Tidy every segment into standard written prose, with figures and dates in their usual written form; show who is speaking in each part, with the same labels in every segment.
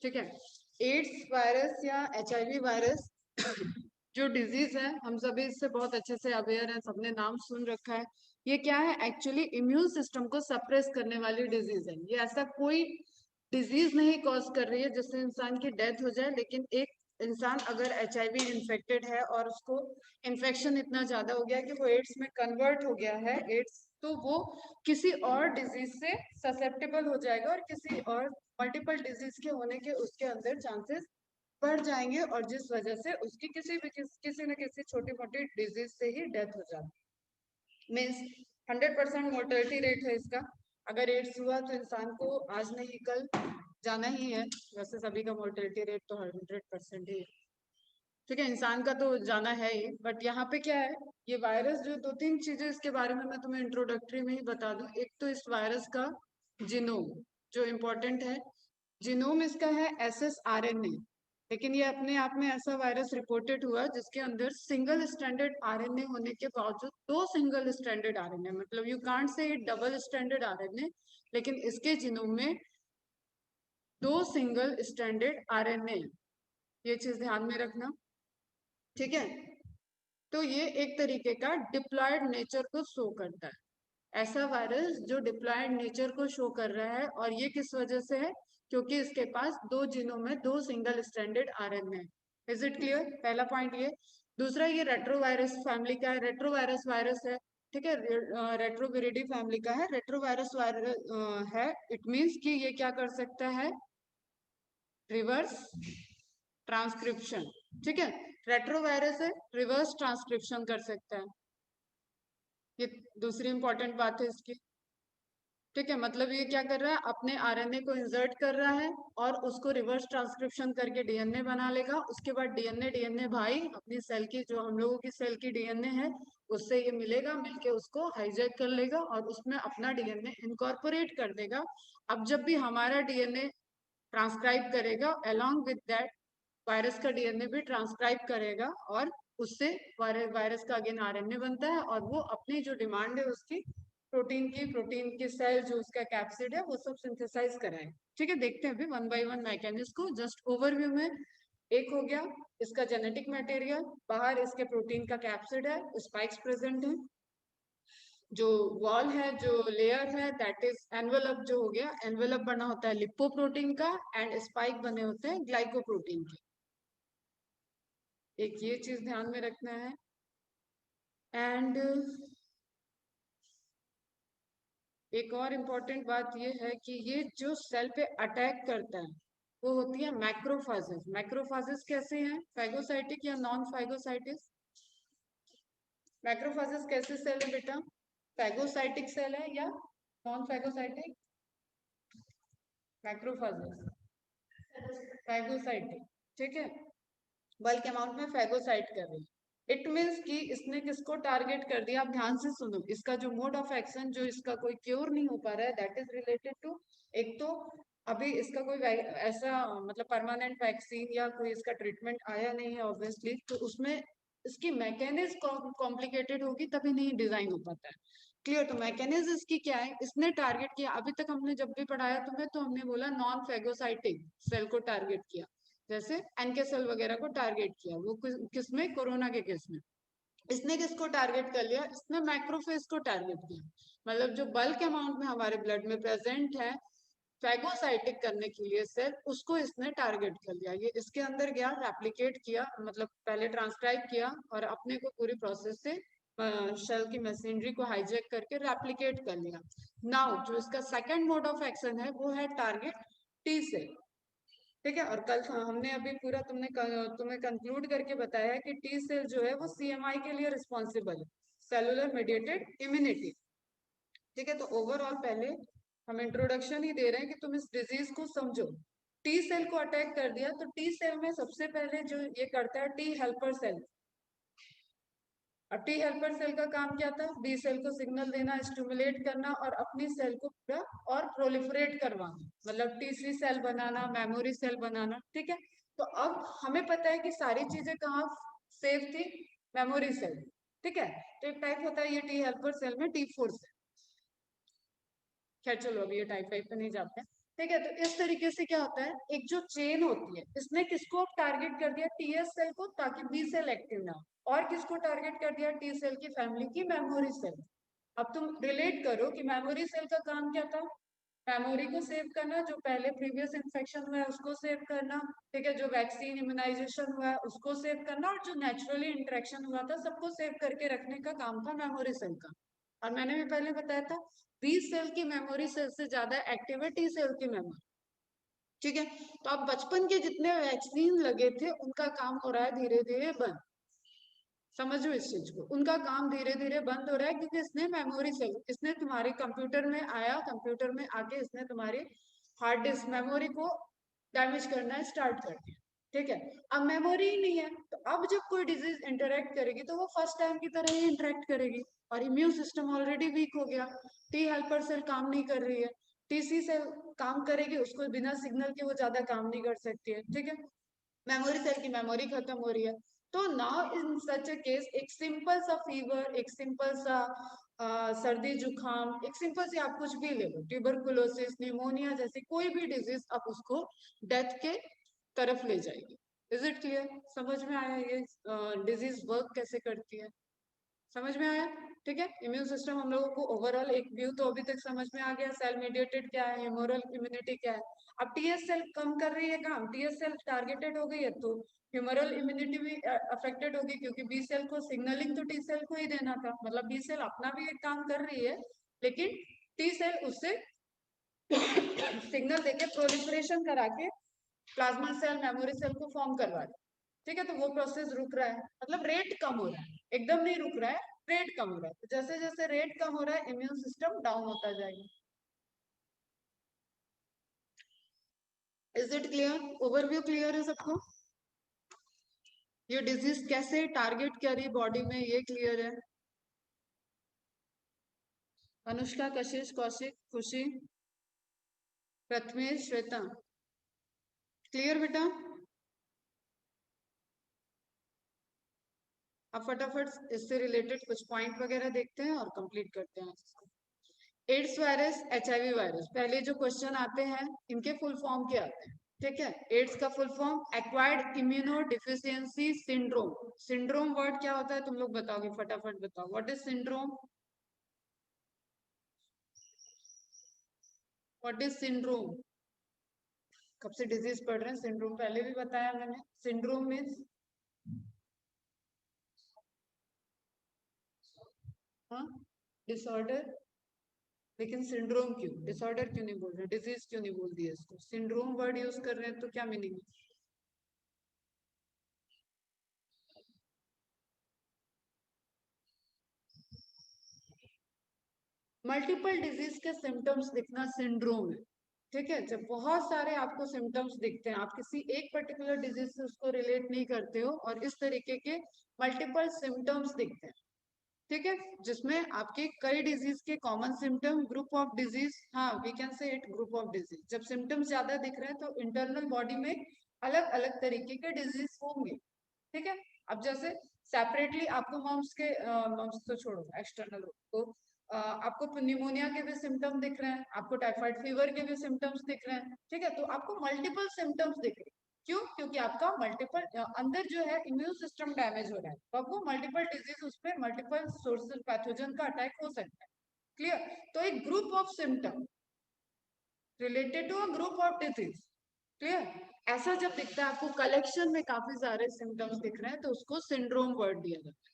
Speaker 1: ठीक है। AIDS virus या एचआईवी वायरस जो डिजीज है, हम सभी इससे बहुत अच्छे से अवेयर हैं, सबने नाम सुन रखा है। ये क्या है? एक्चुअली इम्यून सिस्टम को सप्रेस करने वाली डिजीज है। ये ऐसा कोई डिजीज नहीं कॉज कर रही है जिससे इंसान की डेथ हो जाए, लेकिन एक इंसान अगर एचआईवी इन्फेक्टेड है और उसको इन्फेक्शन इतना ज्यादा हो गया कि वो एड्स में कन्वर्ट हो गया है, एड्स, तो वो किसी और डिजीज से ससेप्टेबल हो जाएगा और किसी और मल्टीपल डिजीज के होने के उसके अंदर चांसेस बढ़ जाएंगे, और जिस वजह से उसकी किसी न किसी छोटी मोटी डिजीज से ही डेथ हो जाती। मीन्स 100% मोर्टेलिटी रेट है इसका। अगर एड्स हुआ तो इंसान को आज नहीं कल जाना ही है। वैसे सभी का मोर्टेलिटी रेट तो 100% ही है। ठीक है, इंसान का तो जाना है ही, बट यहाँ पे क्या है, ये वायरस जो दो तीन चीजें इसके बारे में मैं तुम्हें इंट्रोडक्टरी में ही बता दूं। एक तो इस वायरस का जीनोम जो इम्पोर्टेंट है। जीनोम इसका है SSRNA, लेकिन ये अपने आप में ऐसा वायरस रिपोर्टेड हुआ जिसके अंदर सिंगल स्टैंडर्ड आरएनए होने के बावजूद दो सिंगल स्टैंडर्ड आरएनए, मतलब you can't say double standard RNA, लेकिन इसके जीनोम में दो सिंगल स्टैंडर्ड आरएनए। ये चीज ध्यान में रखना, ठीक है। तो ये एक तरीके का डिप्लॉयड नेचर को शो करता है। ऐसा वायरस जो डिप्लॉयड नेचर को शो कर रहा है, और ये किस वजह से है? क्योंकि इसके पास दो जीनों में दो सिंगल स्टैंडर्ड आरएनए है। Is it clear? पहला पॉइंट ये। दूसरा, ये रेट्रोवायरस फैमिली का है, रेट्रोवायरस वायरस है। ठीक है, रेट्रोविरिडी फैमिली का है, रेट्रोवायरस वायरस है। इट मीन्स कि ये क्या कर सकता है? Reverse transcription. ठीक है, रेट्रोवायरस है, रिवर्स ट्रांसक्रिप्शन कर सकता है। ये दूसरी इंपॉर्टेंट बात है इसकी। ठीक है, मतलब ये क्या कर रहा है? अपने आरएनए को इंसर्ट कर रहा है और उसको रिवर्स ट्रांसक्रिप्शन करके डीएनए बना लेगा। उसके बाद डीएनए भाई अपनी सेल की, जो हम लोगों की सेल की डीएनए है, उससे ये मिलेगा, मिलके उसको हाईजैक कर लेगा और उसमें अपना डीएनए इनकॉर्पोरेट कर देगा। अब जब भी हमारा डीएनए ट्रांसक्राइब करेगा, अलोंग विद दैट वायरस का डीएनए भी ट्रांसक्राइब करेगा, और उससे वायरस का अगेन आरएनए बनता है, और वो अपनी जो डिमांड है उसकी प्रोटीन की सेल जो उसका कैप्सिड है वो सब सिंथेसाइज कराए। ठीक है, देखते हैं अभी वन बाय वन मैकेनिज्म को। जस्ट ओवरव्यू में, एक हो गया इसका जेनेटिक मटेरियल, बाहर इसके प्रोटीन का कैप्सिड है, स्पाइक्स प्रेजेंट है, जो वॉल है, जो लेयर है, दैट इज एनवेलप। जो हो गया, एनवेलप बना होता है लिपोप्रोटीन का, एंड स्पाइक बने होते हैं ग्लाइकोप्रोटीन के। एक ये चीज ध्यान में रखना है। एंड एक और इम्पोर्टेंट बात ये है कि ये जो सेल पे अटैक करता है वो होती है मैक्रोफाजेस। मैक्रोफाजेस कैसे हैं? फैगोसाइटिक या नॉन फैगोसाइटिक? मैक्रोफाजेस कैसे सेल है बेटा? फैगोसाइटिक सेल है या नॉन फैगोसाइटिक? Macrophages phagocytic. ठीक है, बल्क अमाउंट में फैगोसाइट कर रही है। इट मीन्स कि इसने किसको टारगेट कर दिया? आप ध्यान से सुनो, इसका जो मोड ऑफ एक्शन, जो इसका कोई क्योर नहीं हो पा रहा है, दैट इज रिलेटेड टू, एक तो अभी इसका कोई ऐसा मतलब परमानेंट वैक्सीन या कोई इसका ट्रीटमेंट आया नहीं है ऑब्वियसली, तो उसमें इसकी मैकेनिज्म कॉम्प्लिकेटेड होगी, तभी नहीं डिजाइन हो पाता है। क्लियर? तो मैकेनिज्म इसकी क्या है? इसने टारगेट किया, अभी तक हमने जब भी पढ़ाया तुम्हें तो हमने बोला नॉन फेगोसाइटिक सेल को टारगेट किया, जैसे एनके सेल वगैरह को टारगेट किया। वो किसमें? कोरोना के केस में। इसने किसको टारगेट कर लिया? इसने मैक्रोफेज को टारगेट किया। मतलब जो बल्क अमाउंट में हमारे ब्लड में प्रेजेंट है फैगोसाइटिक करने के लिए सेल, उसको इसने टारगेट कर लिया। ये इसके अंदर गया, रेप्लिकेट किया, मतलब पहले ट्रांसक्राइब किया और अपने को पूरी प्रोसेस से शेल की मशीनरी को हाईजैक करके रेप्लिकेट कर लिया। नाउ जो इसका सेकंड मोड ऑफ एक्शन है वो है टारगेट टी सेल। ठीक है, और कल हमने अभी पूरा तुम्हें कंक्लूड करके बताया है कि टी सेल जो है वो सीएमआई के लिए रिस्पॉन्सिबल है, सेलुलर मीडिएटेड इम्यूनिटी। ठीक है, तो ओवरऑल पहले हम इंट्रोडक्शन ही दे रहे हैं कि तुम इस डिजीज को समझो। टी सेल को अटैक कर दिया, तो टी सेल में सबसे पहले जो ये करता है टी हेल्पर सेल। अब टी हेल्पर सेल का काम क्या था? बी सेल को सिग्नल देना, स्टिमुलेट करना और अपनी सेल को पूरा और प्रोलिफरेट करवाना, मतलब टी सेल बनाना, मेमोरी सेल बनाना। ठीक है, तो अब हमें पता है कि सारी चीजें कहाँ सेव थी? Memory cell. ठीक है, तो एक टाइप होता है ये टी हेल्पर सेल में T4 सेल। खैर चलो, अभी ये टाइप टाइप पे नहीं जाते हैं। ठीक है, तो इस तरीके से क्या होता है, एक जो चेन होती है, इसने किसको टारगेट कर दिया, टीएस सेल को, ताकि बी सेल एक्टिव ना हो, और किसको टारगेट कर दिया, टी सेल की फैमिली की मेमोरी सेल। अब तुम रिलेट करो कि मेमोरी सेल का काम क्या था, मेमोरी को सेव करना, जो पहले प्रीवियस इन्फेक्शन हुआ है उसको सेव करना, ठीक है, जो वैक्सीन इम्यूनाइजेशन हुआ है उसको सेव करना, और जो नेचुरली इंटरेक्शन हुआ था सबको सेव करके रखने का काम था मेमोरी सेल का। और मैंने भी पहले बताया था, बी सेल की मेमोरी सेल से ज्यादा एक्टिव है टी सेल की मेमोरी। ठीक है, तो अब बचपन के जितने वैक्सीन लगे थे उनका काम हो रहा है धीरे धीरे बंद। समझो इस चीज को, उनका काम धीरे धीरे बंद हो रहा है, क्योंकि इसने मेमोरी सेल, इसने तुम्हारे कंप्यूटर में आया, कंप्यूटर में आके इसने तुम्हारी हार्ड डिस्क मेमोरी को डैमेज करना स्टार्ट कर दिया। ठीक है, अब मेमोरी ही नहीं है, तो अब जब कोई डिजीज इंटरेक्ट करेगी तो वो फर्स्ट टाइम की तरह ही इंटरेक्ट करेगी, और इम्यून सिस्टम ऑलरेडी वीक हो गया, टी हेल्पर सेल काम नहीं कर रही है, टीसी सेल काम करेगी, उसको बिना सिग्नल के वो ज्यादा काम नहीं कर सकती है। ठीक है, मेमोरी सेल की मेमोरी खत्म हो रही है। तो now in such a case, एक सिंपल सा फीवर, एक सिंपल सा सर्दी जुकाम, एक सिंपल सी आप कुछ भी ले लो, ट्यूबरकुलोसिस, न्यूमोनिया जैसी कोई भी डिजीज, आप उसको डेथ के तरफ ले जाएगी। इज इट क्लियर, समझ में आया ये डिजीज वर्क कैसे करती है, समझ में आया? ठीक है, इम्यून सिस्टम हम लोगों को ओवरऑल एक व्यू तो अभी तक समझ में आ गया, सेल मीडिएटेड क्या है, ह्यूमरल इम्यूनिटी क्या है। अब टीएस सेल कम कर रही है काम, टीएस सेल टारगेटेड हो गई है, तो ह्यूमरल इम्यूनिटी भी अफेक्टेड होगी, क्योंकि बी सेल को सिग्नलिंग तो टी सेल को ही देना था, मतलब बी सेल अपना भी एक काम कर रही है, लेकिन टी सेल उससे सिग्नल देके प्रोलिफरेशन करा के प्लाज्मा सेल, मेमोरी सेल को फॉर्म करवा रहे। ठीक है, तो वो प्रोसेस रुक रहा है, मतलब रेट कम हो रहा है, एकदम नहीं रुक रहा है, रेट कम हो रहा है, तो जैसे जैसे रेट कम हो रहा है इम्यून सिस्टम डाउन होता जाएगा। Is it clear, overview clear है सबको, ये डिजीज कैसे टारगेट करी बॉडी में ये क्लियर है? अनुष्का, कशिश, कौशिक, खुशी, प्रथमेश, श्वेता, क्लियर बेटा? अब फटाफट इससे रिलेटेड कुछ पॉइंट वगैरह देखते हैं और कंप्लीट करते हैं। एड्स वायरस, एचआईवी वायरस, पहले जो क्वेश्चन आते हैं इनके फुल फॉर्म क्या आते हैं? ठीक है, एड्स का full form acquired immunodeficiency syndrome. Syndrome word क्या होता है तुम लोग बताओगे, फटाफट बताओ, what is syndrome? What is syndrome? कब से डिजीज पढ़ रहे हैं, सिंड्रोम पहले भी बताया मैंने, सिंड्रोम मीन्स हाँ डिसऑर्डर, लेकिन सिंड्रोम क्यों, डिसऑर्डर क्यों नहीं बोल रहे, डिजीज क्यों नहीं बोल दिया इसको, सिंड्रोम वर्ड यूज कर रहे हैं तो क्या मीनिंग है? मल्टीपल डिजीज के सिम्टम्स दिखना सिंड्रोम है। ठीक है, जब बहुत सारे आपको सिम्टम्स दिखते हैं, आप किसी एक पर्टिकुलर डिजीज से उसको रिलेट नहीं करते हो, और इस तरीके के मल्टीपल सिम्टम्स दिखते हैं, ठीक है, जिसमें आपके कई डिजीज के common symptom, group of disease, हाँ we can say it group of disease, जब सिम्टम्स ज्यादा दिख रहे हैं तो इंटरनल बॉडी में अलग अलग तरीके के डिजीज होंगे। ठीक है, अब जैसे सेपरेटली आपको मम्स के, मम्स तो छोड़ो, एक्सटर्नल को आपको निमोनिया के भी सिम्टम्स दिख रहे हैं, आपको टाइफाइड फीवर के भी सिम्टम्स दिख रहे हैं, ठीक है, तो आपको मल्टीपल सिम्टम्स दिख रहे हैं। क्यों? क्योंकि आपका मल्टीपल अंदर जो है इम्यून सिस्टम डैमेज हो रहा है, तो आपको मल्टीपल डिजीज, उस पर मल्टीपल सोर्सेज पैथोजन का अटैक हो सकता है। क्लियर, तो एक group of symptom related to a group of disease. Clear, ऐसा जब दिखता है आपको कलेक्शन में काफी सारे सिम्टम्स दिख रहे हैं तो उसको सिंड्रोम वर्ड दिया जाता है।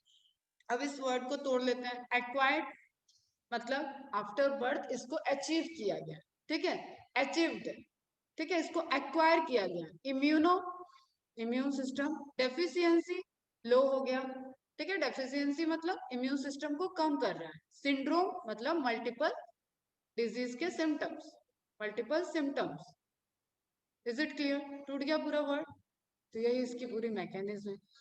Speaker 1: अब इस वर्ड को तोड़ लेते हैं, एक्वायर्ड मतलब आफ्टर बर्थ इसको अचीव किया गया, ठीक है, अचीव्ड, ठीक है, इसको एक्वायर किया गया, इम्यूनो, इम्यून सिस्टम, डेफिशिएंसी, लो हो गया, ठीक है, डेफिशिएंसी मतलब इम्यून सिस्टम को कम कर रहा है, सिंड्रोम मतलब मल्टीपल डिजीज के symptoms, multiple symptoms. Is it clear, टूट गया पूरा वर्ड? तो यही इसकी पूरी मैकेनिज्म है।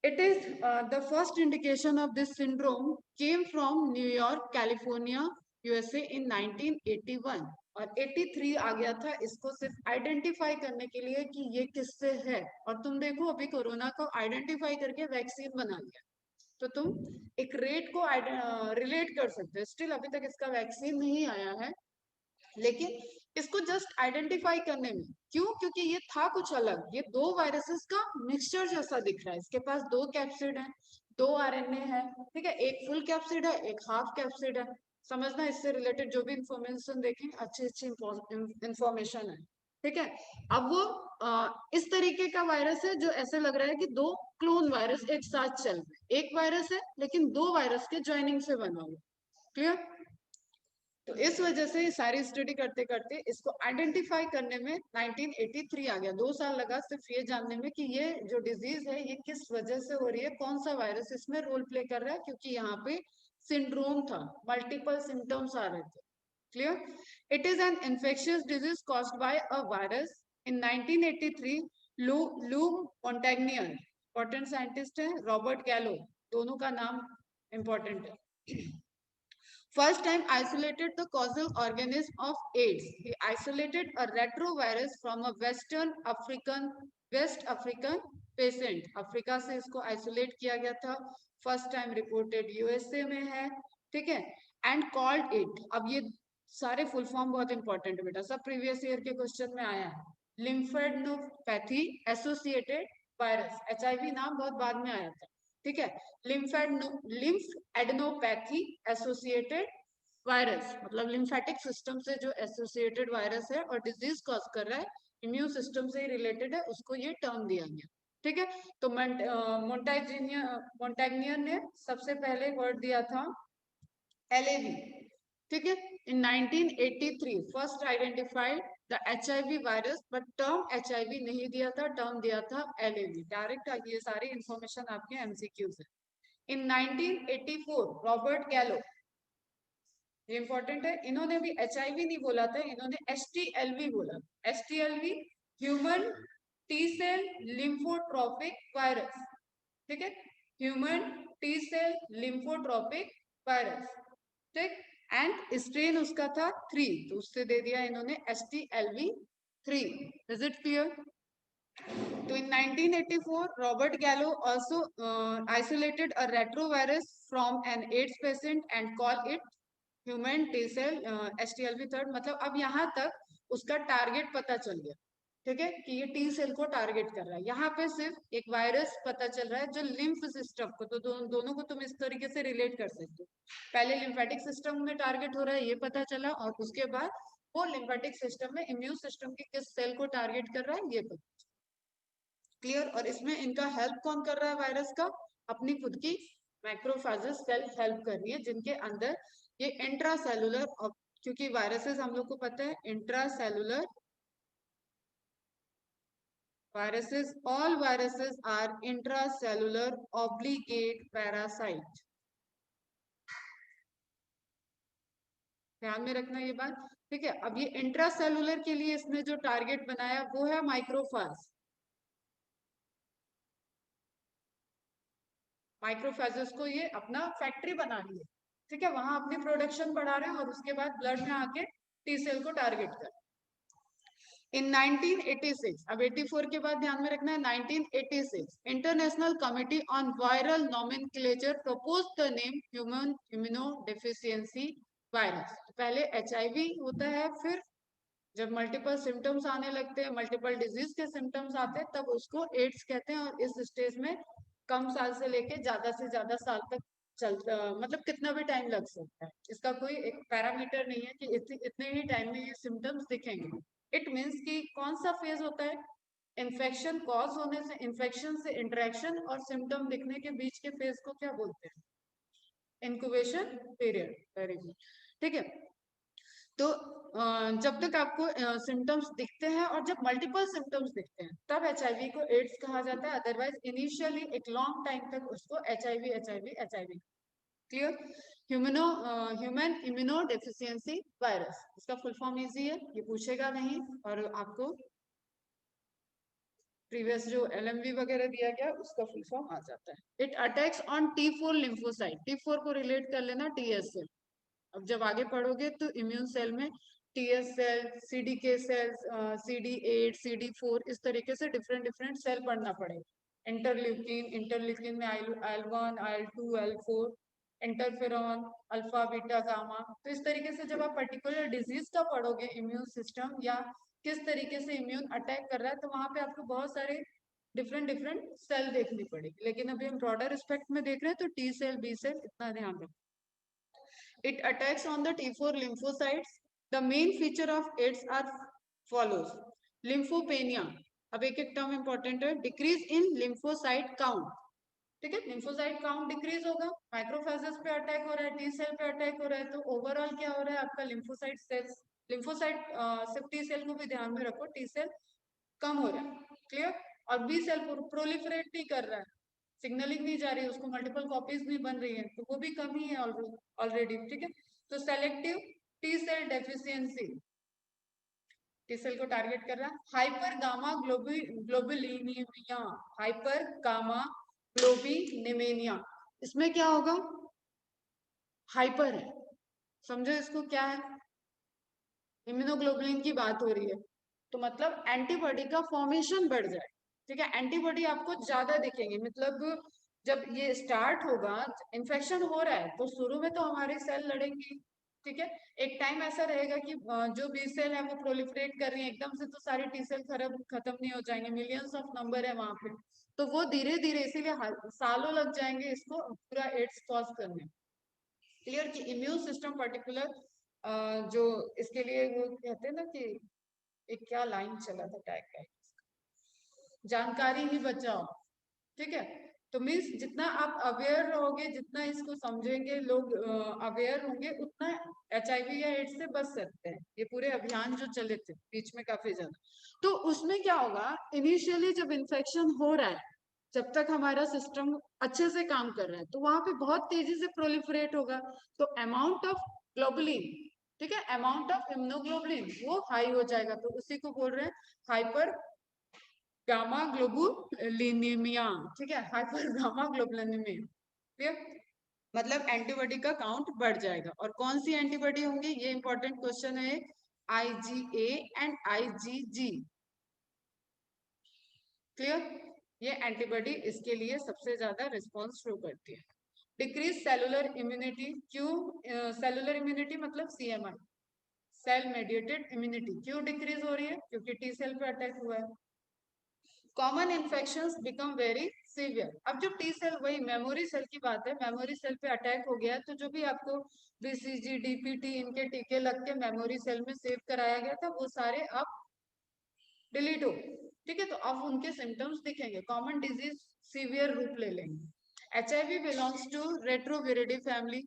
Speaker 1: It is the first indication of this syndrome came from New York, California, USA in 1981 और 83 आ गया था इसको सिर्फ आइडेंटिफाई करने के लिए कि ये किससे है, और तुम देखो अभी कोरोना को आइडेंटिफाई करके वैक्सीन बना लिया, तो तुम एक रेट को रिलेट कर सकते हो, स्टिल अभी तक इसका वैक्सीन नहीं आया है, लेकिन इसको जस्ट आइडेंटिफाई करने में। क्यों? क्योंकि ये था कुछ अलग, ये दो वायरसेस का मिक्सचर जैसा दिख रहा है। इसके पास दो कैप्सिड है, दो आरएनए है, ठीक है, एक फुल कैप्सिड है, एक हाफ कैप्सिड है। समझना, इससे रिलेटेड जो भी इंफॉर्मेशन देखें, अच्छी अच्छी इंफॉर्मेशन है, ठीक है। अब वो इस तरीके का वायरस है जो ऐसे लग रहा है कि दो क्लोन वायरस एक साथ चल रहे हैं। एक वायरस है लेकिन दो वायरस के ज्वाइनिंग से बना हुआ। क्लियर? तो इस वजह से सारी स्टडी करते करते इसको आइडेंटिफाई करने में 1983 आ गया। 2 साल लगा सिर्फ ये जानने में कि ये जो डिजीज है ये किस वजह से हो रही है, कौन सा वायरस इसमें रोल प्ले कर रहा है, क्योंकि यहाँ पे सिंड्रोम था, मल्टीपल सिम्टम्स आ रहे थे। Clear? It is an infectious disease caused by a virus. In 1983 Luc Montagnier, important scientist है, रॉबर्ट गैलो, दोनों का नाम इंपॉर्टेंट है, first time isolated the causal organism of AIDS. He isolated a retrovirus from a West African patient. Africa से इसको isolate किया गया था। फर्स्ट टाइम रिपोर्टेड यूएसए में है, ठीक है। एंड कॉल्ड इट, अब ये सारे फुल फॉर्म बहुत इंपॉर्टेंट है बेटा, सब प्रीवियस ईयर के क्वेश्चन में आया है। लिम्फेडेनोपैथी एसोसिएटेड वायरस, एचआईवी नाम बहुत बाद में आया था, ठीक है। लिम्फ एडेनोपैथी एसोसिएटेड वायरस, मतलब लिम्फेटिक सिस्टम से जो एसोसिएटेड वायरस है और डिजीज कॉज कर रहा है, इम्यून सिस्टम से ही रिलेटेड है, उसको ये टर्म दिया गया, ठीक है। तो मोंटैग्नियर ने सबसे पहले वर्ड दिया था LAV, ठीक है। इन 1983 first identified the HIV virus, but term HIV नहीं दिया था, टर्म दिया था LAV डायरेक्ट। ये सारी इंफॉर्मेशन आपके MCQ से। इन 1984 रॉबर्ट गैलो, ये इंपॉर्टेंट है, इन्होंने भी HIV नहीं बोला था, इन्होंने HTLV बोला। HTLV human T cell lymphotropic virus, ठीक है, human T cell lymphotropic virus, ठीक। एंड स्ट्रेन उसका था 3, तो उससे दे दिया इन्होंने HTLV-3। Is it clear? तो in 1984 Robert Gallo also isolated a retrovirus from an AIDS patient and called it human T cell HTLV-3। मतलब अब यहाँ तक उसका टारगेट पता चल गया, ठीक है, कि ये टी सेल को टारगेट कर रहा है। यहाँ पे सिर्फ एक वायरस पता चल रहा है जो लिम्फ सिस्टम को, तो दोनों को तुम इस तरीके से रिलेट कर सकते हो। पहले लिम्फेटिक सिस्टम में टारगेट हो रहा है ये पता चला, और उसके बाद वो लिम्फेटिक सिस्टम में इम्यून सिस्टम के किस सेल को टारगेट कर रहा है ये पता। क्लियर? और इसमें इनका हेल्प कौन कर रहा है वायरस का? अपनी खुद की मैक्रोफेजेस सेल्फ हेल्प कर रही है, जिनके अंदर ये इंट्रासेलुलर, क्योंकि वायरसेस हम लोग को पता है intracellular viruses, all viruses are intracellular obligate parasite। ध्यान में रखना ये बात, ठीक है। अब ये इंट्रासेलुलर के लिए इसने जो टारगेट बनाया वो है माइक्रोफाज। माइक्रोफेजेस को ये अपना फैक्ट्री बना रही है, ठीक है, वहां अपनी प्रोडक्शन बढ़ा रहे हैं और उसके बाद ब्लड में आके टी सेल को टारगेट कर। इन 1986, अब 84 के बाद ध्यान में रखना है, 1986 international committee on viral nomenclature propose the name human immunodeficiency virus. पहले HIV होता है, फिर जब मल्टीपल सिम्टम्स आने लगते हैं, मल्टीपल डिजीज के सिम्टम्स आते हैं, तब उसको एड्स कहते हैं। और इस स्टेज में कम साल से लेके ज्यादा से ज्यादा साल तक मतलब कितना भी टाइम लग सकता है, इसका कोई एक पैरामीटर नहीं है कि इतने ही टाइम में ये सिम्टम्स दिखेंगे। इट मीन्स कि कौन सा फेज होता है, इन्फेक्शन कॉज होने से, इन्फेक्शन से इंटरेक्शन और सिम्टम दिखने के बीच के फेज को क्या बोलते हैं? Incubation period. वेरी गुड, ठीक है। तो जब तक आपको सिम्टम्स दिखते हैं और जब मल्टीपल सिम्टम्स दिखते हैं तब HIV को एड्स कहा जाता है। अदरवाइज इनिशियली एक लॉन्ग टाइम तक उसको HIV। Clear? Human immuno deficiency virus, इसका फुल फॉर्म इजी है, ये पूछेगा नहीं, और आपको प्रीवियस जो LMV वगैरह दिया गया उसका फुल फॉर्म आ जाता है। It attacks on T4 lymphocyte, T4 को रिलेट कर लेना TS से। अब जब आगे पढ़ोगे तो इम्यून सेल में TS cell, CDK cells, CD8, CD4, इस तरीके से डिफरेंट डिफरेंट सेल पढ़ना पड़ेगा। इंटरल्यूकिन में IL1, IL2, IL4, interferon, alpha, beta, gamma. तो इस तरीके से जब आप पर्टिकुलर डिजीज का पढ़ोगे इम्यून सिस्टम या किस तरीके से इम्यून अटैक कर रहा है, तो वहां पे आपको बहुत सारे डिफरेंट डिफरेंट सेल देखनी पड़ेगी। लेकिन अभी हम ब्रॉडर रिस्पेक्ट में देख रहे हैं तो टी सेल, बी सेल, इतना ध्यान रखो। It attacks on the T4 lymphocytes. The main feature of AIDS are follows. Lymphopenia. अब एक एक टर्म इंपॉर्टेंट है। डिक्रीज इन लिम्फोसाइट काउंट, ठीक है, लिम्फोसाइट काउंट डिक्रीज होगा। माइक्रोफेजेस पे अटैक हो रहा है, टी सेल पे अटैक हो रहा है, तो ओवरऑल क्या हो रहा है आपका लिम्फोसाइट सेल्स, लिम्फोसाइट सिर्फ टी सेल को भी ध्यान में रखो, टी सेल कम हो रहा है, क्लियर। और बी सेल प्रोलिफरेट नहीं कर रहा है, सिग्नलिंग नहीं जा रही है, उसको मल्टीपल कॉपीज नहीं बन रही है, तो वो भी कम ही है ऑलरेडी, ठीक है। तो selective T cell deficiency, T cell को टारगेट कर रहा है। Hyper gamma globulinemia, hyper gamma globulinemia, इसमें क्या होगा, हाइपर है, समझो इसको क्या है, इम्यूनोग्लोबुलिन की बात हो रही है, तो मतलब एंटीबॉडी का फॉर्मेशन बढ़ जाए, ठीक है, एंटीबॉडी आपको ज्यादा दिखेंगे। मतलब जब ये स्टार्ट होगा, इन्फेक्शन हो रहा है, तो शुरू में तो हमारे सेल लड़ेंगे, ठीक है। एक टाइम ऐसा रहेगा कि जो बी सेल है वो प्रोलिफरेट कर रही है, एकदम से तो सारी टी सेल खत्म नहीं हो जाएंगे, मिलियंस ऑफ नंबर है वहां पे, तो वो धीरे धीरे, इसीलिए सालों लग जाएंगे इसको पूरा एड्स कॉज करने। क्लियर कि इम्यून सिस्टम पर्टिकुलर जो इसके लिए वो कहते हैं ना कि एक क्या लाइन चला था टैग का, जानकारी ही बचाओ, ठीक है। तो मीन्स जितना आप अवेयर रहोगे, जितना इसको समझेंगे, लोग अवेयर होंगे, उतना HIV या एड्स से बच सकते हैं। ये पूरे अभियान जो चले थे बीच में काफी ज्यादा, तो उसमें क्या होगा, इनिशियली जब इन्फेक्शन हो रहा है, जब तक हमारा सिस्टम अच्छे से काम कर रहा है, तो वहां पे बहुत तेजी से प्रोलिफरेट होगा, तो अमाउंट ऑफ ग्लोबुलिन, ठीक है, अमाउंट ऑफ इम्यूनोग्लोबुलिन वो हाई हो जाएगा, तो उसी को बोल रहे हैं हाइपर गामा ग्लोबुलिनीमिया, ठीक है, हाइपर गामा ग्लोबुलिनीमिया, क्लियर। मतलब एंटीबॉडी का काउंट बढ़ जाएगा। और कौन सी एंटीबॉडी होंगी, ये इंपॉर्टेंट क्वेश्चन है, IgA एंड IgG, क्लियर। ये एंटीबॉडी इसके लिए सबसे ज्यादा रिस्पॉन्स शो करती है। डिक्रीज सेलुलर इम्यूनिटी, क्यों सेलुलर इम्यूनिटी मतलब CMI, सेल मेडिएटेड इम्यूनिटी, क्यों डिक्रीज हो रही है, क्योंकि टी सेल पे अटैक हुआ है। Common infections become very severe. अब जो टी सेल, वही मेमोरी सेल की बात है, मेमोरी सेल पे अटैक हो गया, तो जो भी आपको BCG DPT इनके टीके लग के मेमोरी सेल में सेव कराया गया था, वो सारे अब डिलीट हो, ठीक है। तो अब उनके सिम्टम्स दिखेंगे, कॉमन डिजीज सीवियर रूप ले लेंगे। HIV belongs to Retroviridae family.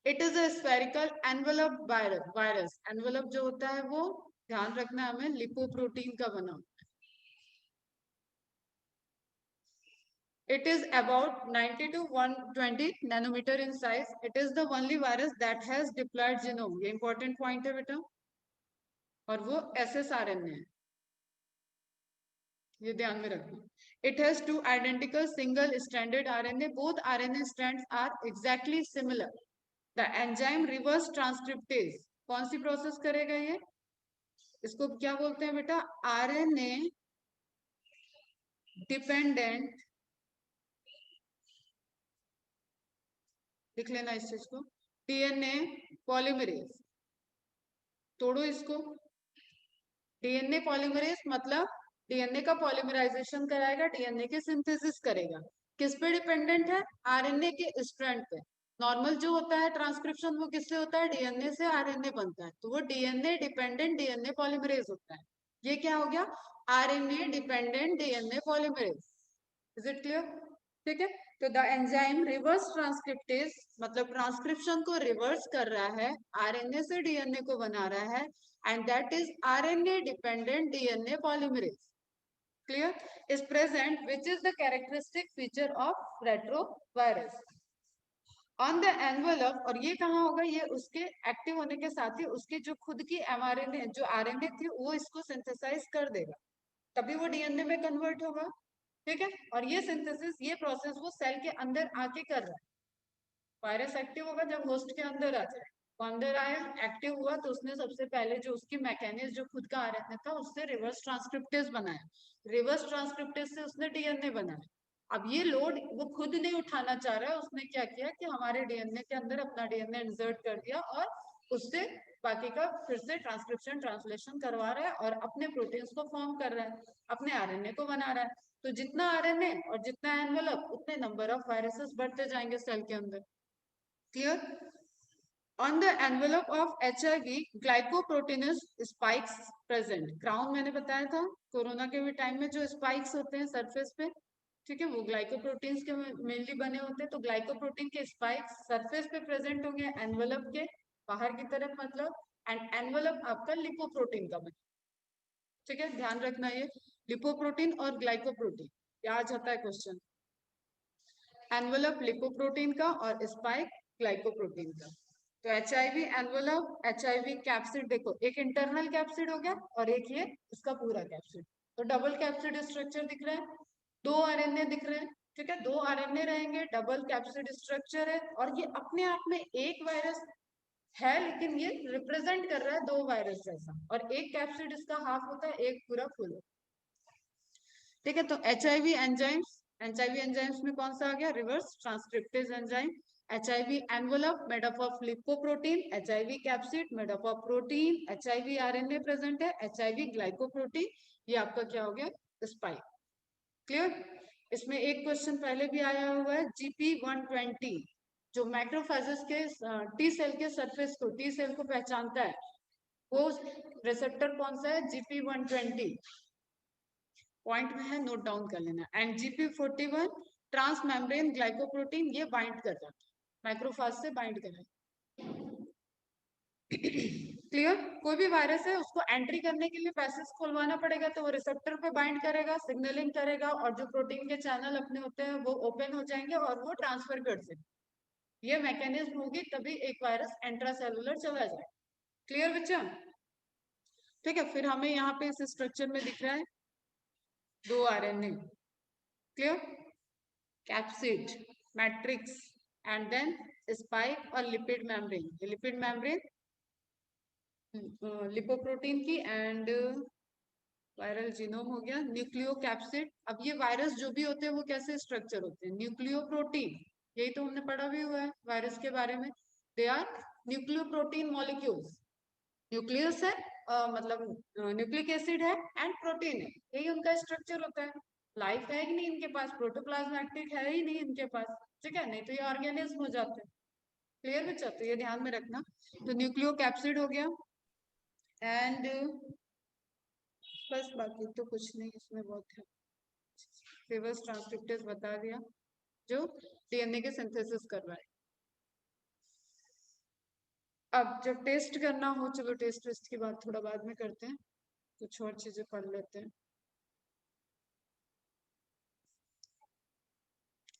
Speaker 1: It is a spherical envelope virus, envelope जो होता है वो ध्यान रखना हमें लिपोप्रोटीन का बना। It is about 90 to 120 nanometer in size. It is the only virus that has diploid genome. ये important point है बेटा, और वो SSRNA है, ये ध्यान में रखना। It has two identical single-stranded RNA. Both RNA strands are exactly similar. The enzyme reverse transcriptase कौन सी प्रोसेस करेगा ये, इसको क्या बोलते हैं बेटा, RNA डिपेंडेंट, लिख लेना इस चीज को, DNA पॉलीमरेज, तोड़ो इसको, DNA पॉलीमरेज मतलब DNA का पॉलीमराइजेशन कराएगा, DNA के सिंथेसिस करेगा, किस पे डिपेंडेंट है, RNA के स्ट्रैंड पे। नॉर्मल जो होता है ट्रांसक्रिप्शन वो किससे होता है, DNA से RNA बनता है, तो वो DNA डिपेंडेंट DNA पॉलीमरेज होता है। ये क्या हो गया, RNA dependent DNA polymerase. Is it clear, ठीक है। तो द एंजाइम रिवर्स ट्रांसक्रिप्टेज मतलब ट्रांसक्रिप्शन को रिवर्स कर रहा है, RNA से DNA को बना रहा है, and that is RNA dependent DNA polymerase, clear, is present, which is the characteristic feature of retrovirus on the envelope। और ये कहाँ होगा, ये उसके एक्टिव होने के साथ ही उसके जो खुद की mRNA जो RNA थी वो इसको सिंथेसाइज कर देगा, तभी वो DNA में कन्वर्ट होगा, ठीक है। और ये सिंथेसिस, ये प्रोसेस वो सेल के अंदर आके कर रहा है। वायरस एक्टिव होगा जब होस्ट के अंदर आ जाए, वो अंदर आया, एक्टिव हुआ, तो उसने सबसे पहले जो उसकी मैकेनिज्म जो खुद का RNA था उससे रिवर्स ट्रांसक्रिप्टेज बनाया, रिवर्स ट्रांसक्रिप्टेज से उसने DNA बनाया, अब ये लोड वो खुद नहीं उठाना चाह रहा है, उसने क्या किया कि हमारे डीएनए के अंदर अपना डीएनए इंसर्ट कर दिया और उससे बाकी का फिर से ट्रांसक्रिप्शन ट्रांसलेशन करवा रहा है और अपने प्रोटीन्स को फॉर्म कर रहा है, अपने आरएनए को बना रहा है। तो जितना आरएनए और जितना एनवेलप उतने नंबर ऑफ वायरसेस बढ़ते जाएंगे सेल के अंदर। Clear? On the envelope of HIV, glycoproteinous spikes present. Crown मैंने बताया था कोरोना के भी टाइम में जो स्पाइक्स होते हैं सरफेस पे, ठीक है, वो ग्लाइकोप्रोटीन्स के मेनली बने होते हैं। तो ग्लाइकोप्रोटीन के स्पाइक्स सरफेस पे प्रेजेंट होंगे एनवेलप के बाहर की तरफ, मतलब एंड एनवेलप आपका लिपोप्रोटीन का बने। ठीक है, ध्यान रखना ये लिपोप्रोटीन और ग्लाइकोप्रोटीन, आ जाता है क्वेश्चन। एनवेलप लिपोप्रोटीन का और स्पाइक ग्लाइकोप्रोटीन का। तो HIV एनवेलप, HIV कैप्सिड, देखो एक इंटरनल कैप्सिड हो गया और एक ये इसका पूरा कैप्सिड। तो डबल कैप्सिड स्ट्रक्चर दिख रहा है, 2 आरएनए दिख रहे हैं, ठीक है, 2 आरएनए रहेंगे, डबल कैप्सिड स्ट्रक्चर है और ये अपने आप में एक वायरस है, लेकिन ये रिप्रेजेंट कर रहा है 2 वायरस जैसा, और एक कैप्सिड इसका हाफ होता है, एक पूरा फुल होता है। ठीक है, तो HIV एंजाइम्स में कौन सा आ गया? Reverse transcriptase enzyme. HIV envelope made up of lipoprotein, HIV capsid made up of protein, HIV RNA present है, HIV ग्लाइकोप्रोटीन, ये आपका क्या हो गया? स्पाइक। क्लियर? इसमें एक क्वेश्चन पहले भी आया हुआ है, GP120 जो मैक्रोफेजेस के टी सेल के सरफेस को, टी सेल को पहचानता है, वो रिसेप्टर कौन सा है? GP120 पॉइंट में है, नोट डाउन कर लेना। And GP41 transmembrane glycoprotein, ये बाइंड कर जाता है, मैक्रोफाज से बाइंड कर क्लियर? कोई भी वायरस है उसको एंट्री करने के लिए पैसेज खुलवाना पड़ेगा, तो वो रिसेप्टर पे बाइंड करेगा, सिग्नलिंग करेगा और जो प्रोटीन के चैनल अपने होते हैं वो ओपन हो जाएंगे और वो ट्रांसफर कर सकते। ये मैकेनिज्म होगी तभी एक वायरस इंट्रासेलुलर चला जाए। क्लियर बच्चा? ठीक है, फिर हमें यहाँ पे इस स्ट्रक्चर में दिख रहा है 2 RNA. Clear? Capsid, matrix and then spike और lipid membrane. Lipid membrane lipoprotein की एंड वायरल जीनोम हो गया, न्यूक्लियो कैप्सिड। अब ये वायरस जो भी होते हैं वो कैसे स्ट्रक्चर होते हैं? न्यूक्लियो प्रोटीन, यही तो हमने पढ़ा भी हुआ है वायरस के बारे में। They are nucleoprotein molecules. Nucleus है मतलब न्यूक्लिक एसिड है एंड प्रोटीन है, यही उनका स्ट्रक्चर होता है। लाइफ है ही नहीं इनके पास, प्रोटोप्लाज्मेटिक है ही नहीं इनके पास, ठीक है, नहीं तो ये ऑर्गेनिज्म हो जाते हैं। क्लियर बच्चा? तो ये ध्यान में रखना। तो न्यूक्लियो कैप्सिड हो गया एंड बस, बाकी तो कुछ नहीं इसमें, बहुत है। रिवर्स ट्रांसक्रिप्टेज बता दिया जो डीएनए के सिंथेसिस कर रहा है। अब जब टेस्ट करना हो, चलो टेस्ट की बात थोड़ा बाद में करते हैं, कुछ और चीजें पढ़ लेते हैं,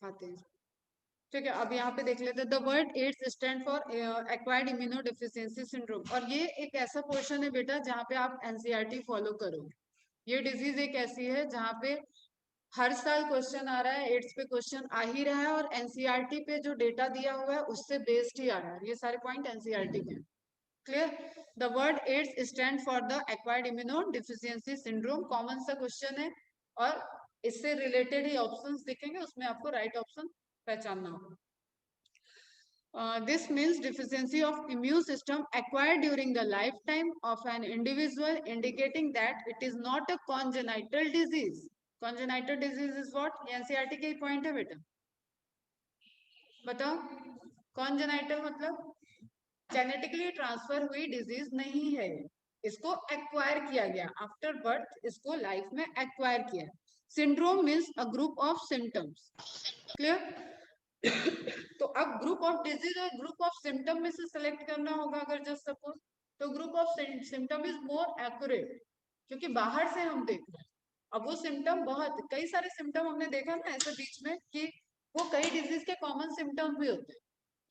Speaker 1: आते हैं। ठीक है, अब यहाँ पे देख लेते हैं। The word AIDS stand for acquired immunodeficiency syndrome, और ये एक ऐसा पोर्शन है बेटा जहाँ पे आप एनसीईआरटी फॉलो करो। ये डिजीज एक ऐसी है जहाँ पे हर साल क्वेश्चन आ रहा है, एड्स पे क्वेश्चन आ ही रहा है और एनसीईआरटी पे जो डेटा दिया हुआ है उससे बेस्ड ही आ रहा है, ये सारे पॉइंट एनसीईआरटी के। Clear? The word AIDS stand for the acquired immunodeficiency syndrome, common सा क्वेश्चन है और इससे रिलेटेड ही ऑप्शंस दिखेंगे, उसमें आपको राइट ऑप्शन पहचानना होगा। This means deficiency of immune system acquired during the lifetime of an individual, indicating that it is not a congenital disease. Congenital disease is what? NCERT के point है बेटा, बताओ। congenital मतलब जेनेटिकली ट्रांसफर हुई disease नहीं है, इसको acquire किया गया, आफ्टर बर्थ इसको लाइफ में एक्वायर किया। Syndrome means a group of symptoms. Clear? तो अब ग्रुप ऑफ डिजीज और ग्रुप ऑफ सिम्टम में से सिलेक्ट करना होगा अगर जस्ट सपोज, तो group of symptom is more accurate, क्योंकि बाहर से हम देख रहे हैं। अब वो सिम्टम, बहुत कई सारे सिम्टम हमने देखा ना ऐसे बीच में कि वो कई डिजीज के कॉमन सिम्टम भी होते हैं,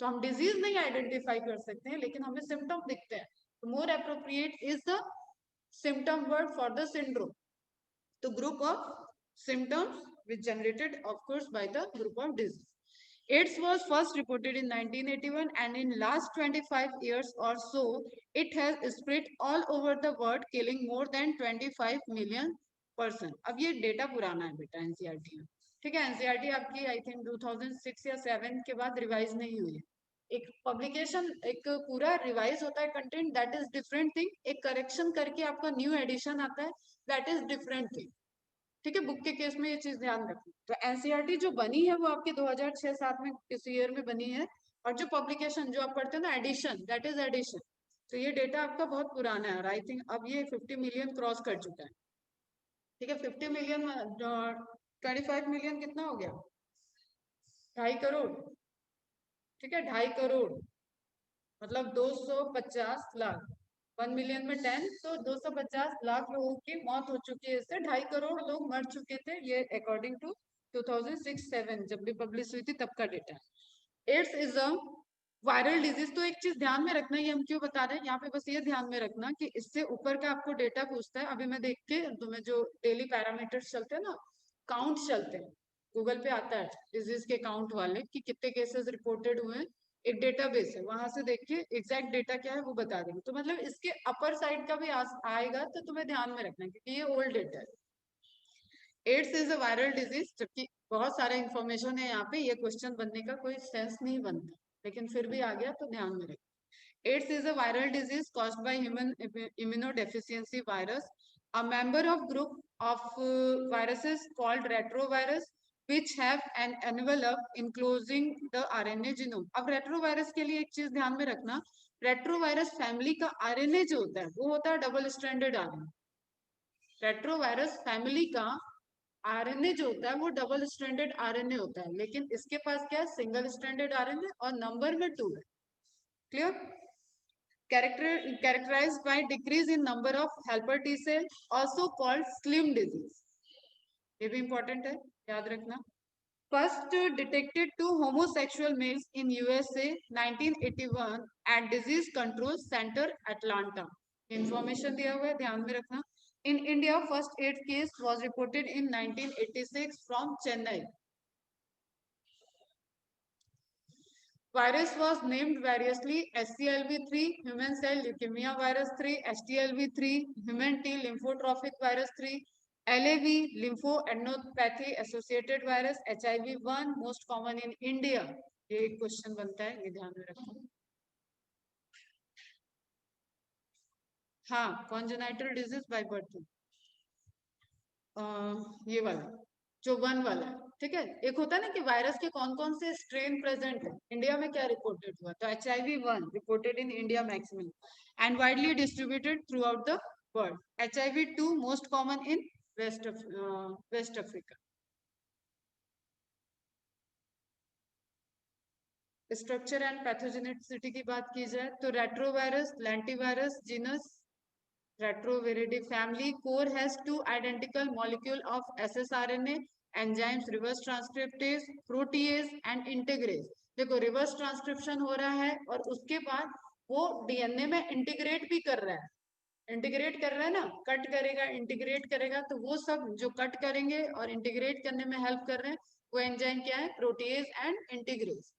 Speaker 1: तो हम डिजीज नहीं आइडेंटिफाई कर सकते हैं लेकिन हमें सिम्टम दिखते हैं, तो more appropriate is the symptom word for the syndrome. तो group of symptoms which generated of course by the group of disease. AIDS was first reported in 1981 and in last 25 years or so it has spread all over the world killing more than 25 million person. अब ये data पुराना है बेटा NCERT में, ठीक है। NCERT आपकी I think 2006 या 7 के बाद रिवाइज नहीं हुई है। एक पब्लिकेशन, एक पूरा रिवाइज होता है content, that is different thing. एक करेक्शन करके आपका न्यू एडिशन आता है, दैट इज डिफरेंट थिंग। ठीक है, बुक के केस में ये चीज ध्यान रखना। तो एनसीईआरटी जो बनी है वो आपकी 2006-7 में इस ईयर में बनी है। और जो पब्लिकेशन जो आप पढ़ते हैं ना, एडिशन, दैट इज एडिशन। तो ये डेटा आपका बहुत पुराना है और आई थिंक अब ये 50 मिलियन क्रॉस कर चुका है। ठीक है, 50 मिलियन 25 मिलियन कितना हो गया? 2.5 करोड़। ठीक है, 2.5 करोड़ मतलब 250 लाख। 1 मिलियन में 10, तो 250 लाख लोगों की मौत हो चुकी है इससे। 2.5 करोड़ लोग मर चुके थे, ये अकॉर्डिंग टू 2006-7 जब भी पब्लिश हुई थी तब का डेटा है। AIDS is a viral disease. तो एक चीज ध्यान में रखना, ये हम क्यों बता रहे हैं यहाँ पे, बस ये ध्यान में रखना कि इससे ऊपर का आपको डेटा पूछता है। अभी मैं देख के तुम्हें जो डेली पैरामीटर्स चलते हैं ना, काउंट चलते हैं, गूगल पे आता है डिजीज के काउंट वाले कि कितने केसेस रिपोर्टेड हुए हैं। एक डेटाबेस है, वहां से देख के एग्जैक्ट डेटा क्या है वो बता देंगे। तो मतलब इसके अपर साइड का भी आएगा, तो तुम्हें ध्यान में रखना है क्योंकि ये ओल्ड डेटा है। AIDS is a viral disease, जबकि बहुत सारा इंफॉर्मेशन है यहाँ पे, ये क्वेश्चन बनने का कोई सेंस नहीं बनता, लेकिन फिर भी आ गया तो ध्यान में रखें। AIDS is a viral disease caused by human immunodeficiency virus, a member of group of viruses called retrovirus which have an envelope enclosing the RNA genome। अब रेट्रोवायरस के लिए एक चीज ध्यान में रखना, रेट्रोवायरस फैमिली का आरएनए जो होता है वो होता है double stranded RNA. Retrovirus family का आरएनए जो होता है वो डबल स्ट्रैंडेड आरएनए होता है, लेकिन इसके पास क्या है, सिंगल स्ट्रैंडेड आरएनए और नंबर में 2 है। Clear? characterized by decrease in number of helper T cell, also called slim disease। ये भी इंपॉर्टेंट है, याद रखना। First detected to homosexual males in USA 1981 at Disease Control Center Atlanta। Information दिया हुआ है, ध्यान में रखना। In India, first AIDS case was reported in 1986 from Chennai। Virus was named variously: SCLV3 human cell leukemia virus 3, HTLV3 human T lymphotrophic virus 3, LAV lymphoadenopathy associated virus, HIV1 most common in India। ये एक question बनता है, ये ध्यान में रखो। हाँ, congenital disease by birth, ये वाला जो 1 वाला है। ठीक है, एक होता है ना कि वायरस के कौन कौन से स्ट्रेन प्रेजेंट है, इंडिया में क्या रिपोर्टेड हुआ, तो HIV1 reported in India maximum and widely distributed throughout the world. HIV2 most common in West Africa. Structure and pathogenicity की बात की जाए तो retrovirus, lentivirus genus Retroviridae family core has two identical molecule of ssRNA enzymes reverse transcriptase, protease and integrase। देखो reverse transcription हो रहा है और उसके बाद वो डीएनए में इंटीग्रेट भी कर रहा है। इंटीग्रेट कर रहा है ना, कट करेगा इंटीग्रेट करेगा, तो वो सब जो कट करेंगे और इंटीग्रेट करने में हेल्प कर रहे हैं वो एंजाइम क्या है, protease and integrase.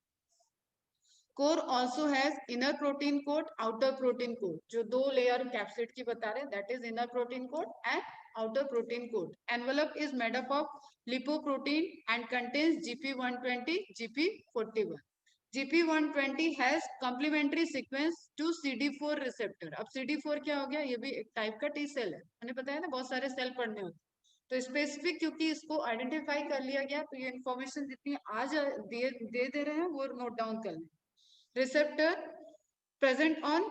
Speaker 1: Core also has inner protein coat, outer protein coat. जो 2 लेयर कैप्सिड की बता रहे हैं, that is inner protein coat and outer protein coat. Envelope is made up of lipoprotein and contains GP120, GP41। GP120 has complementary sequence to CD4 receptor. अब CD4 क्या हो गया, ये भी एक टाइप का टी सेल है, मैंने बताया ना बहुत सारे सेल पढ़ने होते, तो स्पेसिफिक क्योंकि इसको आइडेंटिफाई कर लिया गया, तो ये इन्फॉर्मेशन जितनी आज दे रहे हैं वो नोट डाउन कर लें। Receptor present on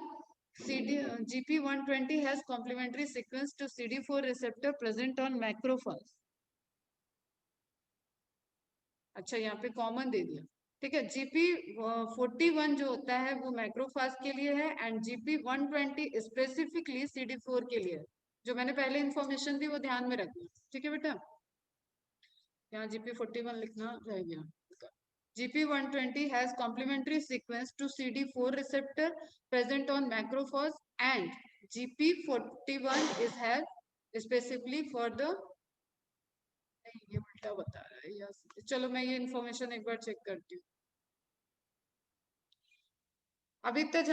Speaker 1: GP120 has complementary sequence to CD4 receptor present on macrophage। अच्छा, यहाँ पे कॉमन दे दिया। ठीक है, GP41 जो होता है वो मैक्रोफाज के लिए है एंड GP120 स्पेसिफिकली CD4 के लिए है। जो मैंने पहले इंफॉर्मेशन दी वो ध्यान में रखना। ठीक है बेटा, यहाँ GP41 लिखना रह गया। GP120 has complementary sequence to CD4 receptor present on macrophage and GP41 is held specifically for the, ये उल्टा बता रहा है यस, चलो मैं ये इंफॉर्मेशन एक बार चेक करती हूँ। अभी तक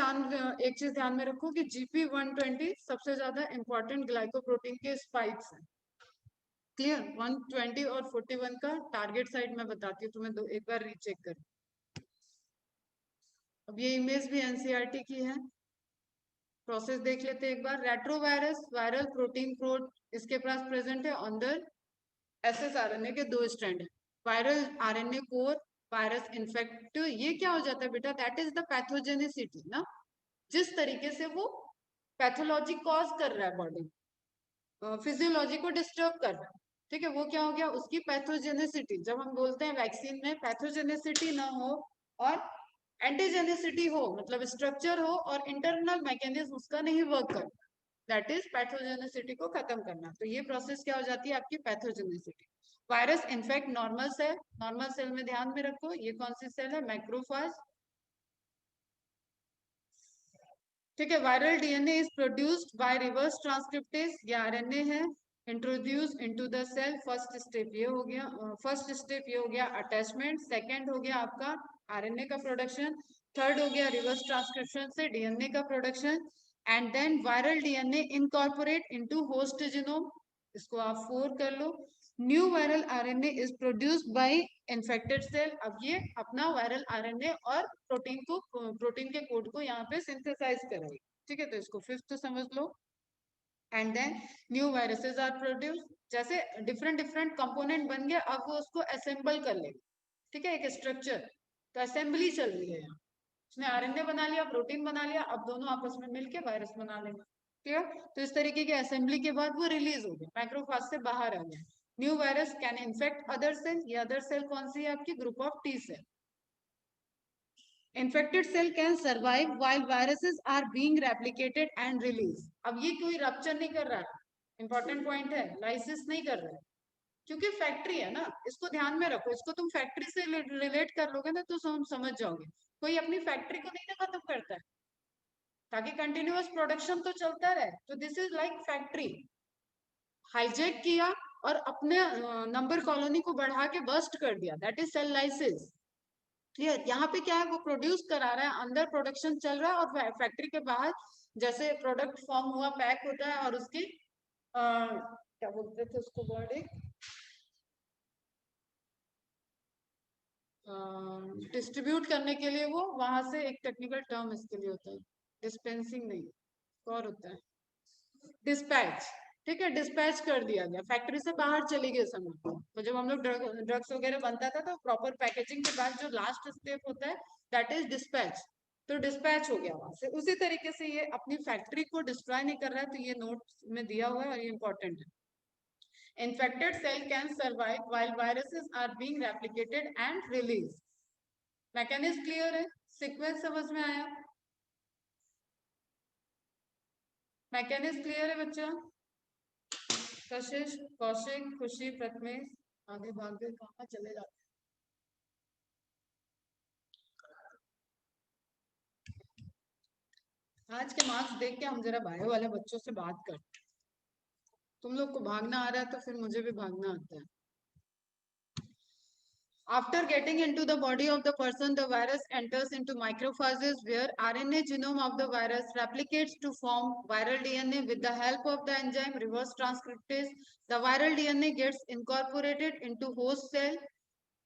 Speaker 1: एक चीज ध्यान में रखो कि GP120 सबसे ज्यादा इंपॉर्टेंट ग्लाइकोप्रोटीन के स्पाइक्स हैं। क्लियर। 120 और 41 का टारगेट साइड में बताती हूँ तुम्हें, दो एक बार रीचेक कर। अब ये इमेज भी एनसीईआरटी की है। प्रोसेस देख लेते हैं एक बार। रेट्रोवायरस वायरल प्रोटीन कोड इसके पास प्रेजेंट है अंदर। एसएसआरएनए के दो स्ट्रैंड है। Viral RNA core virus infect, ये क्या हो जाता है बेटा, दैट इज द पैथोजेनिसिटी ना, जिस तरीके से वो पैथोलॉजी कॉज कर रहा है बॉडी, फिजियोलॉजी को डिस्टर्ब कर रहा है। ठीक है, वो क्या हो गया, उसकी पैथोजेनिसिटी। जब हम बोलते हैं वैक्सीन में पैथोजेनिसिटी ना हो और एंटीजेनिसिटी हो, मतलब स्ट्रक्चर हो और इंटरनल मैकेनिज्म उसका नहीं वर्क कर, दैट इज पैथोजेनिसिटी को खत्म करना। तो ये प्रोसेस क्या हो जाती है आपकी pathogenicity. Virus infect normal cell, normal cell में ध्यान में रखो ये कौन सी सेल है, मैक्रोफाज। ठीक है, viral DNA is produced by reverse transcriptase, ये आरएनए है, introduce into the cell. First step ये हो गया, फर्स्ट स्टेप ये हो गया अटैचमेंट। सेकंड हो गया आपका आरएनए का प्रोडक्शन। थर्ड हो गया रिवर्स ट्रांसक्रिप्शन से डीएनए का production. And then viral DNA incorporate into host genome, इसको आप 4 कर लो। New viral RNA is produced by infected cell. अब ये अपना वायरल आरएनए और प्रोटीन को, प्रोटीन के कोड को यहाँ पे सिंथेसाइज करेगी। ठीक है, तो इसको फिफ्थ समझ लो। And then new viruses are produce, जैसे डिफरेंट डिफरेंट कंपोनेंट बन गए, अब वो उसको असेंबल कर लेगा। ठीक है, एक स्ट्रक्चर, तो असेंबली चल रही है यहाँ। उसने आरएनए बना लिया, प्रोटीन बना लिया, अब दोनों आपस में मिलके वायरस बना लेंगे। क्लियर। तो इस तरीके के असेंबली के बाद वो रिलीज हो गया, माइक्रोफाज से बाहर आ गया। New virus can infect other cell, ये अदर सेल कौन सी है आपकी, group of T cell. Infected cell can survive while viruses are being replicated and released. अब ये कोई रप्चर नहीं कर रहा है, इंपॉर्टेंट पॉइंट है, लाइसिस नहीं कर रहा है, क्योंकि फैक्ट्री है ना, इसको ध्यान में रखो। इसको तुम फैक्ट्री से रिलेट कर लोगे ना तो समझ जाओगे। कोई अपनी फैक्ट्री को नहीं ना खत्म करता है, ताकि कंटिन्यूअस प्रोडक्शन तो चलता रहे। तो this is like factory, hijack किया और अपने नंबर कॉलोनी को बढ़ा के बस्ट कर दिया, that is cell lysis. Clear. यहाँ पे क्या है, वो प्रोड्यूस करा रहा है, अंदर प्रोडक्शन चल रहा है और फैक्ट्री के बाहर जैसे प्रोडक्ट फॉर्म हुआ पैक होता है और उसकी क्या बोलते थे उसको, वर्ड डिस्ट्रीब्यूट करने के लिए, वो वहां से एक टेक्निकल टर्म इसके लिए होता है, डिस्पेंसिंग नहीं और होता है डिस्पैच। ठीक है, डिस्पैच कर दिया गया, फैक्ट्री से बाहर चली गई सामान। तो जब हम लोग ड्रग्स वगैरह बनता था तो प्रॉपर पैकेजिंग के बाद जो लास्ट स्टेप होता है दैट इज डिस्पैच। तो डिस्पैच हो गया वहां से। उसी तरीके से ये अपनी फैक्ट्री को डिस्ट्रॉय नहीं कर रहा है, तो ये नोट में दिया हुआ है और ये इंपॉर्टेंट है। Infected cell can survive while viruses are being replicated and released. Mechanism clear है, सीक्वेंस समझ में आया, मैकेनिज्म क्लियर है बच्चा। कशिश, कौशिक, खुशी, प्रथमेश, आगे भाग गए, कहाँ चले जाते। आज के मार्क्स देख के हम जरा बायो वाले बच्चों से बात करते। तुम लोग को भागना आ रहा है तो फिर मुझे भी भागना आता है। After getting into the body of the person, the virus enters into macrophages where RNA genome of the virus replicates to form viral DNA with the help of the enzyme reverse transcriptase. The viral DNA gets incorporated into host cell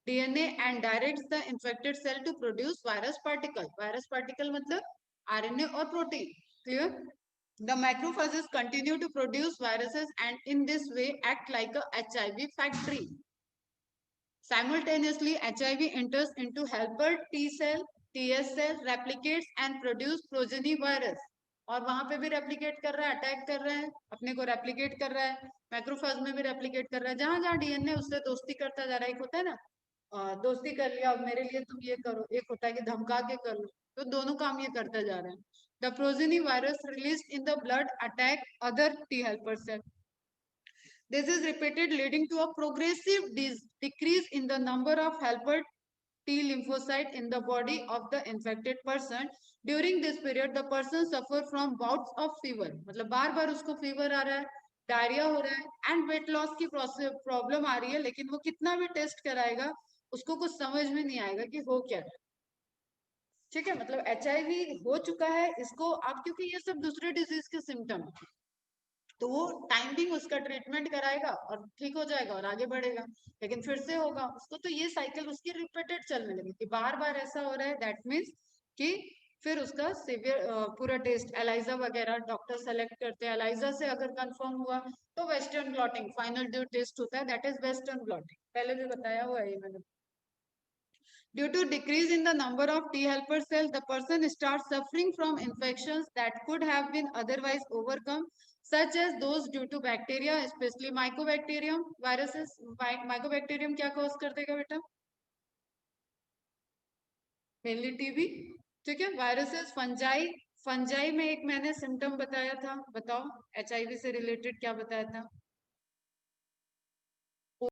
Speaker 1: DNA and directs the infected cell to produce virus particle. Virus particle मतलब RNA और protein. Clear? The macrophages continue to produce viruses and in this way act like a HIV factory. Simultaneously, HIV enters into helper T cell, TS cell, replicates and produce progeny virus. और वहां पे भी replicate कर रहा है, attack कर रहा है, अपने को रेप्लिकेट कर रहा है, मैक्रोफाज में भी रेप्लिकेट कर रहा है। जहां जहां डीएनए उससे दोस्ती करता जा रहा है, एक होता है ना दोस्ती कर लिया, अब मेरे लिए तुम ये करो, एक होता है कि धमका के कर लो, तो दोनों काम ये करता जा रहा है। The progeny virus release in the blood attack other T helper cell. This is repeated, leading to a progressive decrease in the number of helper T lymphocyte in the body of the infected person. During this period, the person suffer from bouts of fever. मतलब बार बार उसको fever आ रहा है, diarrhoea हो रहा है and weight loss की problem आ रही है, लेकिन वो कितना भी टेस्ट कराएगा उसको कुछ समझ में नहीं आएगा कि हो क्या है। ठीक है, मतलब HIV हो चुका है इसको अब, क्योंकि ये सब दूसरे डिजीज के सिम्टम है। तो वो टाइम बिंग उसका ट्रीटमेंट कराएगा और ठीक हो जाएगा और आगे बढ़ेगा, लेकिन फिर से होगा उसको, तो ये साइकिल उसकी रिपीटेड चलने लगी कि बार बार ऐसा हो रहा है, दैट मीन्स कि फिर उसका सिवियर पूरा टेस्ट एलाइजा वगैरह डॉक्टर सेलेक्ट करते हैं, एलाइजा से अगर कंफर्म हुआ तो वेस्टर्न ब्लॉटिंग फाइनल जो टेस्ट होता है दैट इज वेस्टर्न ब्लॉटिंग, पहले भी बताया हुआ है ये मैंने। Due to decrease in the number of T helper cells, the person starts suffering from infections that could have been otherwise overcome, such as those due to bacteria, especially mycobacterium. Viruses, mycobacterium क्या cause कर देगा बेटा? Mainly TB. ठीक है, viruses, fungi में एक मैंने symptom बताया था, बताओ HIV से रिलेटेड क्या बताया था?